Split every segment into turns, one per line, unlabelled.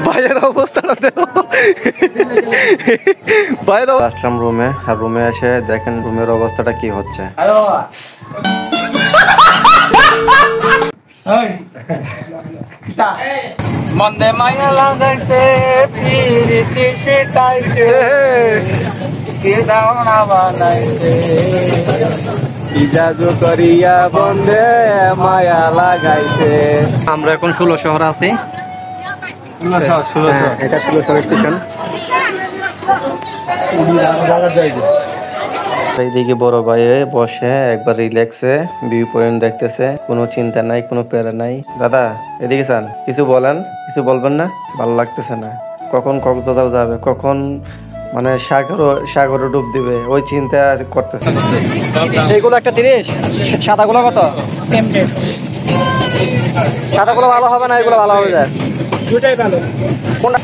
ভাইয়ের অবস্থাটা দেখো। ভাইয়ের আসলাম রুমে, আর রুমে এসে দেখেন রুমের অবস্থাটা কি হচ্ছে।
মন্দে মায়া লাগাইছে প্রীতি শিখাইছে কি দাওনা বানাইছে জাদু করিয়া বন্দে মায়া লাগাইছে।
আমরা এখন 16 শহর আছি। এটা 16 শহর স্টেশন। এইদিকে বড় ভাই বসে একবার রিল্যাক্সে ভিউ পয়েন্ট দেখতেছে, কোনো চিন্তা নাই, কোনো প্যারা নাই। দাদা এদিকে চান, কিছু বলেন, কিছু বলবেন না? ভালো লাগতেছে না, কখন কক্সবাজার যাবে, কখন মানে সাগরে ডুব দিবে, ওই চিন্তা করতেছে। এইগুলো একটা 30, সাদাগুলো কত? সাদাগুলো ভালো হবে না, এগুলো ভালো হবে?
দুটাই ভালো।
কোনটা?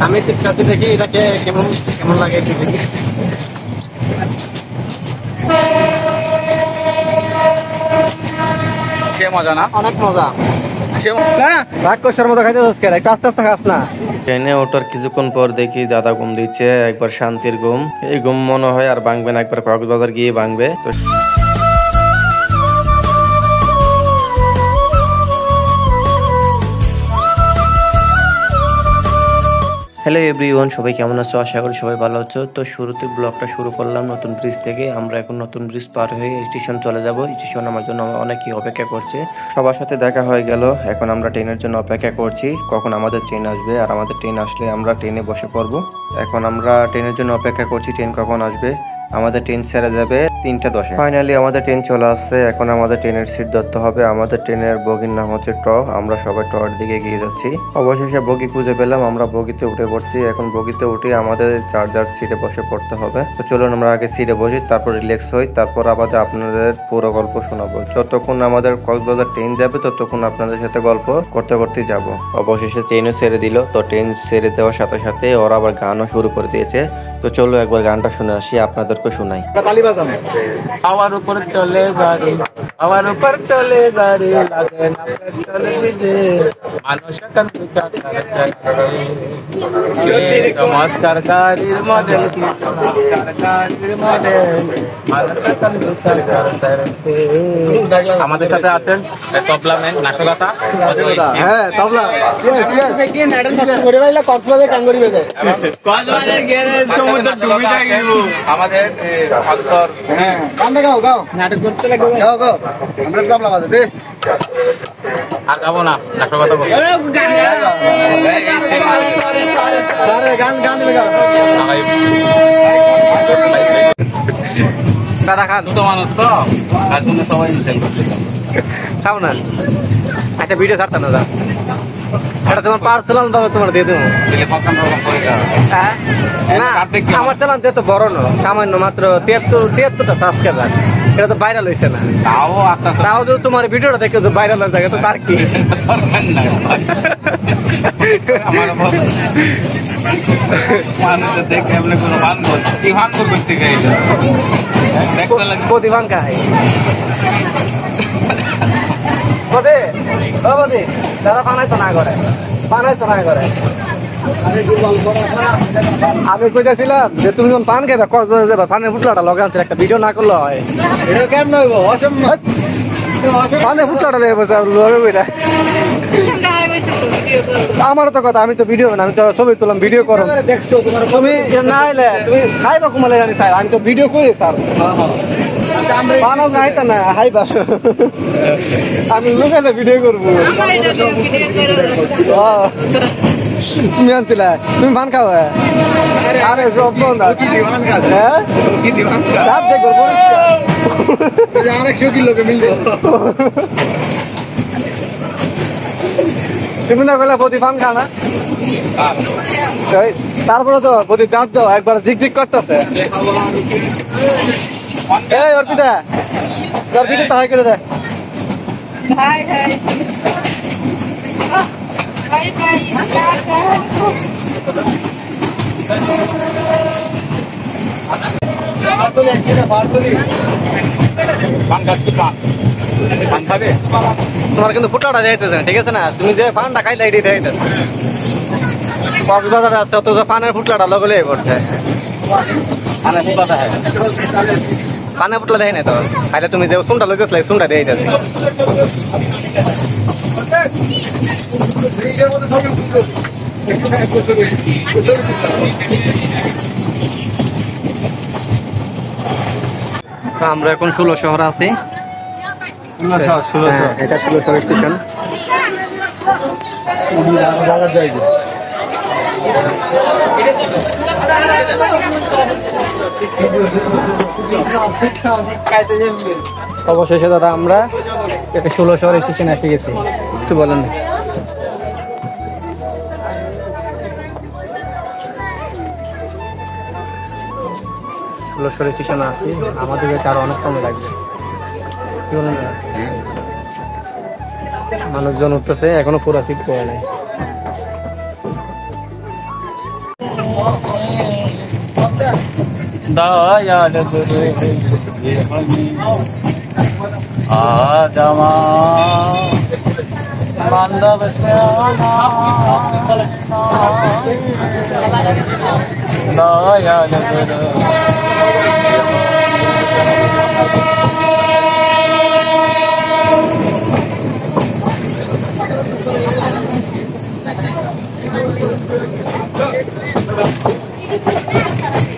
আমি কাছে দেখি এটাকে কেমন কেমন লাগে একটু দেখি। সে মজা না?
অনেক মজা।
রাগ কষার মতো খাইতে যাচ্ছে, একটু আস্তে আস্তে খাস না।
ট্রেনে ওঠার কিছুক্ষণ পর দেখি দাদা ঘুম দিচ্ছে, একবার শান্তির ঘুম। এই ঘুম মনে হয় আর ভাঙবে না, একবার কক্সবাজার গিয়ে ভাঙবে। হ্যালো এভরিওয়ান, সবাই কেমন আছো? আশা করি সবাই ভালো আছো। তো শুরুতে ব্লগটা শুরু করলাম নতুন ব্রিজ থেকে। আমরা এখন নতুন ব্রিজ পার হয়ে স্টেশন চলে যাব। স্টেশন আমার জন্য অনেকেই অপেক্ষা করছে, সবার সাথে দেখা হয়ে গেল। এখন আমরা ট্রেনের জন্য অপেক্ষা করছি কখন আমাদের ট্রেন আসবে, আর আমাদের ট্রেন আসলে আমরা ট্রেনে বসে পড়বো। এখন আমরা ট্রেনের জন্য অপেক্ষা করছি, ট্রেন কখন আসবে। আমাদের ট্রেন ছেড়ে যাবে 3:10। ফাইনালি আমাদের ট্রেন চলে আসছে। এখন আমাদের ট্রেনের সিট ধরতে হবে। আমাদের ট্রেনের বগির নাম হচ্ছে ট। আমরা সবাই টর দিকে এগিয়ে যাচ্ছি। অবশেষে বগি খুঁজে পেলাম, আমরা বগিতে উঠে পড়ছি। এখন বগিতে উঠে আমাদের যার সিটে বসে পড়তে হবে। তো চলুন আমরা আগে সিটে বসি, তারপর রিল্যাক্স হই, তারপর আবার আপনাদের পুরো গল্প শোনাবো। যতক্ষণ আমাদের কক্সবাজার ট্রেন যাবে ততক্ষণ আপনাদের সাথে গল্প করতে করতে যাব। অবশেষে ট্রেনও ছেড়ে দিল। তো ট্রেন ছেড়ে দেওয়ার সাথে সাথে ওরা আবার গানও শুরু করে দিয়েছে। তো চলো একবার গানটা শুনে আসি, আপনাদেরকে শোনাই।
আমার উপর চলে গাড়ি, আমার উপর চলে গাড়ি, লাগে না চলে ভিজে মানুষ চমৎকার গাড়ির মডেল, কি চমৎকার গাড়ির মডেল। আমাদের সাথে আছেন তবলাম্যান নাশকতা।
হ্যাঁ তবলা,
কক্সবাজার টাঙ্গরি বেজে আমাদের অন্তর নাটক করতে লাগবে। আর গাবো না, নাশকতা বলবো। দাদা খা, দুটো মানুষ তো তার জন্য সবাই খাও না। আচ্ছা ভিডিও ছাড়তাম না, এটা তোমার পার্সোনাল ভাবে তোমার দিয়ে দেবো। আমার চ্যানেল যেহেতু বড় না, সামান্য মাত্র 73টা সাবস্ক্রাইবার, এটা তো ভাইরাল হয়েছে না। তাও যদি তোমার ভিডিওটা দেখে ভাইরাল হয়ে থাকে তো তার কি দেখে আপনি কোনো ভান করছে কি ভান করতে গেলে প্রতিভান খায় বদে ও বদে দাদা পানাই তো না করে, পানাই তো না করে। আমি কইতেছিলাম যে তুমি যখন পান খাইবা কক্সবাজার যাবা, পানের ফুটলাটা লগান একটা ভিডিও না করলে হয়? এটা কেমন হইব? অসম্ভব। পানের ফুটলাটা লেগে বসে আমার তো কথা, আমি তো ভিডিও না, আমি তো ছবি তুললাম, ভিডিও করো দেখছো তুমি না এলে তুমি খাইবা কুমালে জানি স্যার, আমি তো ভিডিও করি স্যার। বানাও নাই তা না হাইবা, আমি লুকাইলে ভিডিও করবো। তুমি আনছিলে, তুমি ভান খাও? আরে সব আরেকশো কিলোকে মিলবে। তুমি না করলে প্রতি পান খা না, তারপরে তো প্রতি দাঁত দাও একবার ঝিকঝিক করতেছে। অর্পিতা অর্পিতা তাহাই করে দেয়। তোমার কিন্তু ফুটাটা যাইতেছে না, ঠিক আছে না? তুমি যে পানটা খাইলে এটি যাইতেছে কক্সবাজারে আছে, অথচ পানের ফুটলাটা লগলে করছে। পানের ফুটলা দেয় না তো, খাইলে তুমি যে শুনটা লইতেছিলে শুনটা দিয়ে যাচ্ছে। আমরা এখন 16 শহরে আছি। এটা 16 শহর স্টেশন। অবশেষে দাদা আমরা 16 শহর স্টেশনে এসে গেছি। কিছু বলেন না? 16 শহর স্টেশনে আছি, আমাদের আরো অনেক সময় লাগবে। কি বলেন না? মানুষজন উঠতেছে, এখনো পুরো সিট পড়ে নাই।
দয়াল গুরু আজমা বান্দব দয়াল গুরু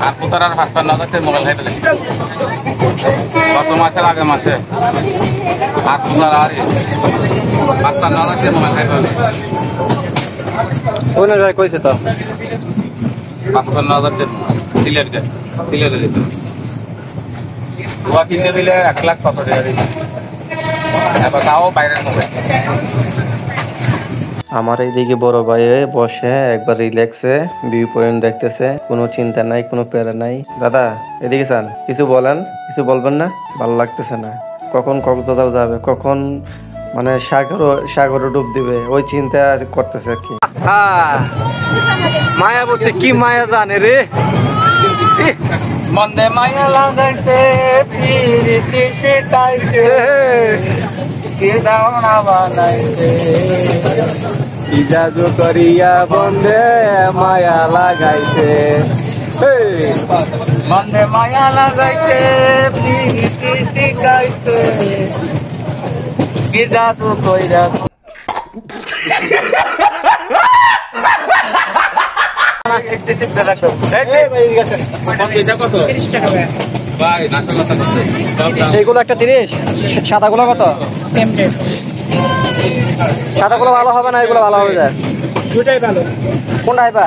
আর পুতার 55,000 মোবাইল খাইতে গত মাসের আগে মাসে আর পুতার আর 55,000 মোবাইল খাইতে
কোন জায়গায় কইছে তো
55,000 সিলেটে দিত কিনে দিলে 1 লাখ কত টাকা দিত, এবার তাও বাইরের মোবাইল।
আমার এইদিকে বড় ভাই বসে একবার রিল্যাক্সে ভিউ পয়েন্ট দেখতেছে, কোনো চিন্তা নাই, কোনো প্যারা নাই। দাদা এদিকে চান, কিছু বলেন, কিছু বলবেন না? ভালো লাগতেছে না। কখন কক্সবাজার যাবে, কখন মানে সাগরে ডুব দিবে, ওই চিন্তা করতেছে আর কি।
মায়াবতী কি মায়া জানে রে,
মন্দে মায়া লাগাইছে প্রীতি শিখাইছে কি দাওনা বানাইছে
কি জাদু করিয়া বন্ধে মায়া লাগাইছে।
মন্দে মায়া লাগাইছে প্রীতি শিখাইছে কি জাদু কইরা
সেইগুলো একটা 30, সাদাগুলো কত? সাদাগুলো ভালো হবে না, এগুলো ভালো হবে? দুটাই ভালো। কোনটা আইবা?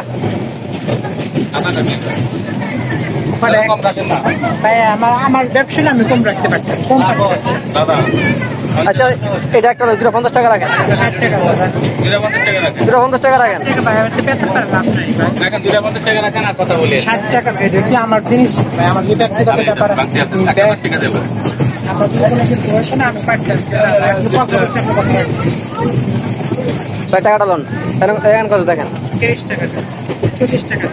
আমার ব্যবসা আমি কম রাখতে পারতাম, কম
আচ্ছা এটা একটা 250 টাকা রাখেন।
60 টাকা
250 টাকা রাখেন।
60 টাকা এটা কি আমার জিনিস ভাই, আমার ব্যক্তিগত ব্যাপার। আমার কোনো কিছু হচ্ছে না, আমি পারতাম
কয় টাকাটা লোন এখন কত দেখেন?
30 টাকা 40 টাকা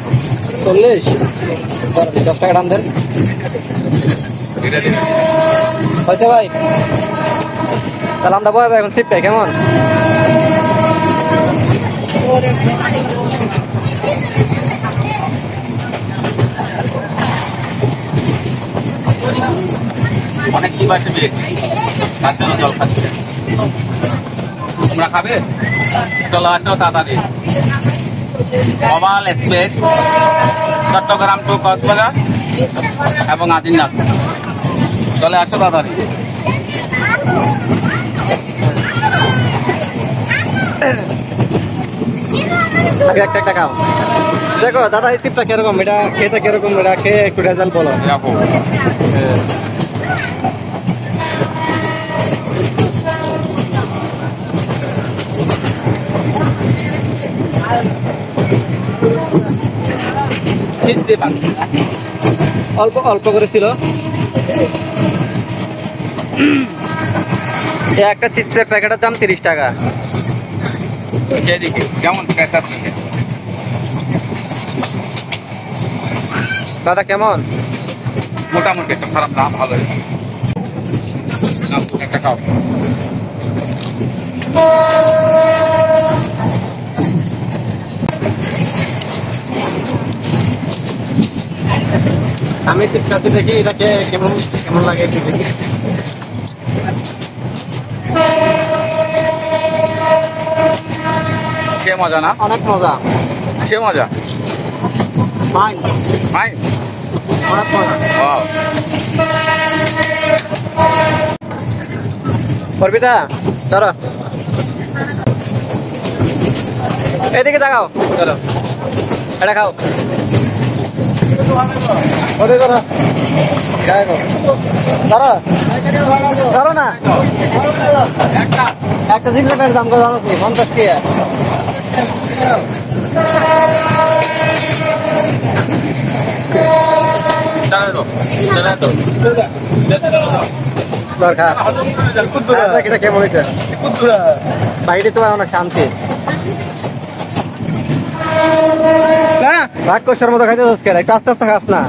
40, 10 টাকা দাম দেন। হয়েছে ভাই, তাহলে আমরা বয় এখন সিপ পাই কেমন?
অনেক কি বাসে পেয়েছি, তার জন্য জল খাচ্ছে। তোমরা খাবে? চলো আসো তাড়াতাড়ি। Mobile express Chittagong two Cox's Bazar এবং আদিনাথ, চলে আসো তাড়াতাড়ি।
আগে একটা খাও। দেখো দাদা এই সিপটা কিরকম, এটা খেতে কিরকম, এটা খেয়ে একটু রেজাল্ট বলো।
দেখো
অল্প অল্প করে ছিল। একটা চিপসের প্যাকেটের দাম 30 টাকা।
কেমন
দাদা কেমন?
মোটামুটি একটা খারাপ না, ভালো একটা খাও।
আমি ঠিক কাছে দেখি এটাকে কেমন কেমন লাগে একটু দেখি।
সে মজা না?
অনেক মজা।
সে মজা।
Fine
fine.
অনেক মজা। অর্পিতা চলো এদিকে তাকাও, চলো এটা খাও। ওদের ধরো ধরো না, একটা সিগারেটের দাম করে জানো 50 টাকা। কেমন হয়েছে বাইরে? তোমার অনেক শান্তি, রাক্ষসের মতো খাইতে চাস কেন? একটু আস্তে আস্তে খাস না।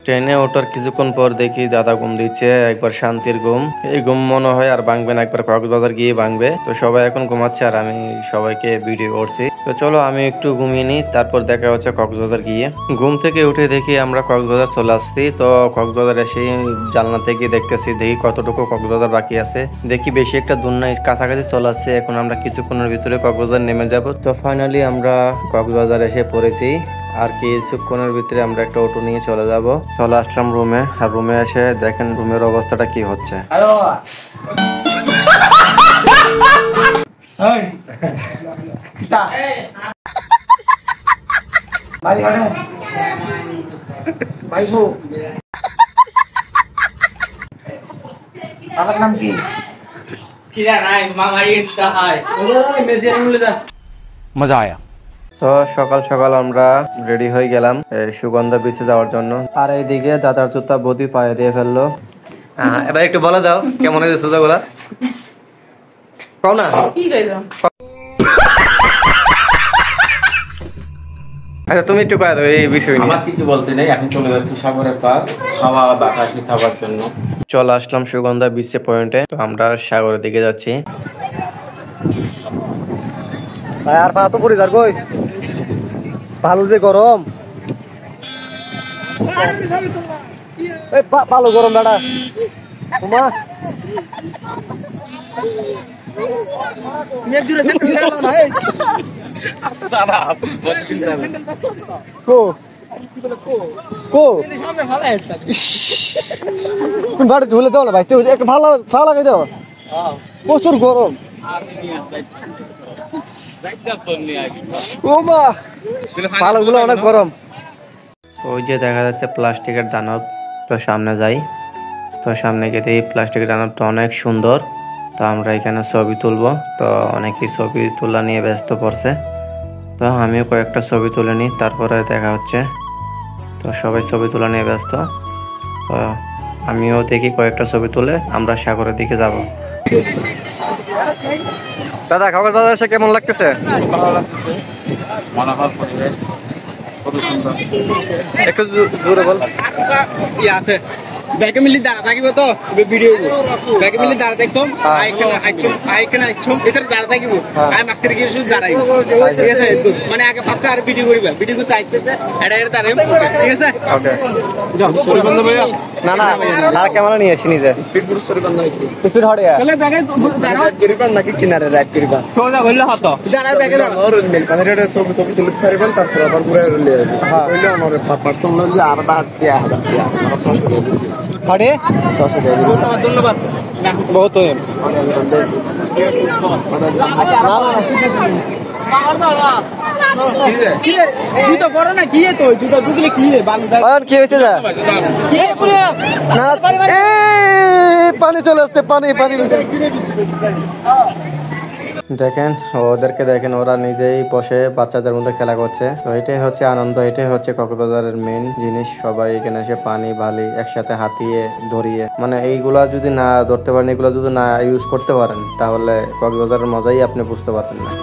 ট্রেনে ওঠার কিছুক্ষণ পর দেখি দাদা ঘুম দিচ্ছে, একবার শান্তির ঘুম। এই ঘুম মনে হয় আর ভাঙবে না, একবার কক্সবাজার গিয়ে ভাঙবে। তো সবাই এখন ঘুমাচ্ছে আর আমি সবাইকে ভিডিও করছি। তো চলো আমি একটু ঘুমিয়ে নিই, তারপর দেখা হচ্ছে কক্সবাজার গিয়ে। ঘুম থেকে উঠে দেখি আমরা কক্সবাজার চলে আসছি। তো কক্সবাজার এসে জানলা থেকে দেখতেছি, দেখি কতটুকু কক্সবাজার বাকি আছে। দেখি বেশি একটা দূর নাই, কাছাকাছি চলে আসছে। এখন আমরা কিছুক্ষণের ভিতরে কক্সবাজার নেমে যাব। তো ফাইনালি আমরা কক্সবাজার এসে পড়েছি। আর কিছুক্ষণের ভিতরে আমরা একটা অটো নিয়ে চলে যাব। চলে আসলাম রুমে, আর রুমে এসে দেখেন রুমের অবস্থাটা কি হচ্ছে।
আমার নাম কি?
মজা আয়া।
তো সকাল সকাল আমরা রেডি হয়ে গেলাম সুগন্ধা বিচে যাওয়ার জন্য। আর এইদিকে দাদার জুতা বদি পায়ে দিয়ে ফেললো। এবার একটু বলে দাও কেমন হয়েছে জুতাগুলা, কও না। আচ্ছা তুমি একটু কয়ে দাও এই বিষয় নিয়ে।
আমার কিছু বলতে নেই, এখন চলে যাচ্ছি সাগরের পার খাওয়া বাতাসি খাবার জন্য।
চলে আসলাম সুগন্ধা বিচে পয়েন্টে। তো আমরা সাগরের দিকে যাচ্ছি।
আর পা তো পরি কই ভালো যে গরম, ভালো গরম দাদা তোমার। তুমি বাড়ি ধুলে দাও না ভাই, একটু ভালো ভালো লাগাই দাও, প্রচুর গরম। ও মা ভালোগুলো অনেক গরম।
ওই যে দেখা যাচ্ছে প্লাস্টিকের দানব। তো সামনে যাই, তো সামনে গিয়ে দেখি প্লাস্টিকের দানবটা অনেক সুন্দর। তো আমরা এখানে ছবি তুলবো। তো অনেকেই ছবি তোলা নিয়ে ব্যস্ত পড়ছে। তো আমিও কয়েকটা ছবি তুলে নিই, তারপরে দেখা হচ্ছে। তো সবাই ছবি তোলা নিয়ে ব্যস্ত। তো আমিও দেখি কয়েকটা ছবি তুলে আমরা সাগরের দিকে যাব।
দাদা কক্সবাজার এসে কেমন লাগতেছে?
ভালো লাগতেছে, মনোহর পরিবেশ, খুবই সুন্দর।
একটু জোরে বল।
কি আছে ব্যাকে মিলি দাঁড়া থাকিব তো ভিডিও ব্যাকে মিলি দাঁড়া দেখতাম আইকন ভিতরে দাঁড়া থাকিব। আমি মাঝখানে গিয়ে শুধু দাঁড়াই, ঠিক আছে? মানে আগে ফার্স্টে আর ভিডিও করিবা, ভিডিও করতে আইতে এটা এটা দাঁড়াই, ঠিক আছে?
ওকে
যাও সরিবন্ধ ভাইয়া।
না না আর ক্যামেরা নিয়ে আসি নিজে
স্পিড বুট সরিবন্ধ হইতে
স্পিড হড়ে
তাহলে ব্যাকে দাঁড়া
করিবা নাকি কিনারে রাইট করিবা
সোজা হইলে হতো দাঁড়া ব্যাকে দাঁড়া
আর কানেরে সব তো তুলে ছাড়বেন, তারপর আবার ঘুরে হইলে হ্যাঁ হইলে আমার পার্সোনালি আর বাদ দিয়া সাড়ে 600 দিয়ে দিবি।
ধন্যবাদ
বহুত হয়ে
জুতো পরো না কি তো জুতো ঢুকলে কি বালু
কি হয়েছে যা না পানি চলে আসছে পানি পানি দেখেন ওদেরকে দেখেন ওরা নিজেই বসে বাচ্চাদের মধ্যে খেলা করছে। তো এটাই হচ্ছে আনন্দ, এটাই হচ্ছে কক্সবাজারের মেইন জিনিস। সবাই এখানে এসে পানি বালি একসাথে হাতিয়ে ধরিয়ে, মানে এইগুলা যদি না ধরতে পারেন, এগুলো যদি না ইউজ করতে পারেন, তাহলে কক্সবাজারের মজাই আপনি বুঝতে পারবেন না।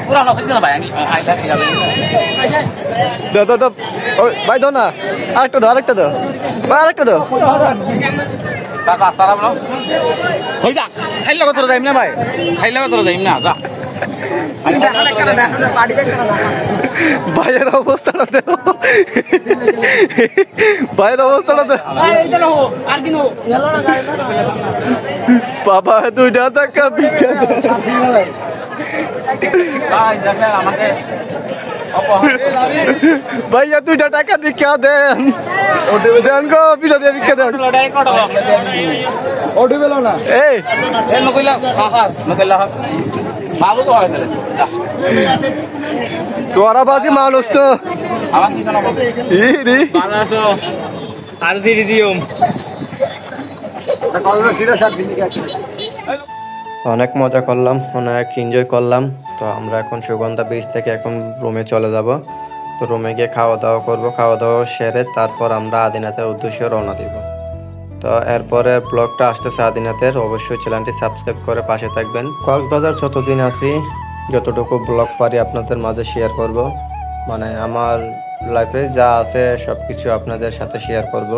পুরানো হচ্ছে না ভাই আমি
দাদা ভাই দাও না, আরেকটা দাও, আরেকটা দাও ভাই, আরেকটা দাও।
টাকা সারা বলো হই যা খাইলে কত যাইম না ভাই, খাইলে কত যাইম না যা
ভাইয়ের অবস্থাটা দেখো, ভাইয়ের অবস্থাটা দেখো বাবা, 2টা টাকা ভিক্ষা
আমাকে
ভাইয়া 2টা টাকা ভিক্ষা দেন, দেন গো, পিঠা দিয়ে ভিক্ষা দেন। এই
নকইলা নকইলা ভালো তো হয়
তোরা বাজি মানুষ তো
আমার কি জানো
ই রে
ভালো আছো? আর জিডি দিও
অনেক মজা করলাম, অনেক এনজয় করলাম। তো আমরা এখন সুগন্ধা বিচ থেকে এখন রুমে চলে যাব। তো রুমে গিয়ে খাওয়া দাওয়া করব, খাওয়া দাওয়া সেরে তারপর আমরা আদিনাথের উদ্দেশ্যে রওনা দিব। তো এরপরে ব্লগটা আসতেছে আদিনাথের, অবশ্যই চ্যানেলটি সাবস্ক্রাইব করে পাশে থাকবেন। কক্সবাজার যতদিন আছি যতটুকু ব্লগ পারি আপনাদের মাঝে শেয়ার করব, মানে আমার লাইফে যা আছে সব কিছু আপনাদের সাথে শেয়ার করব।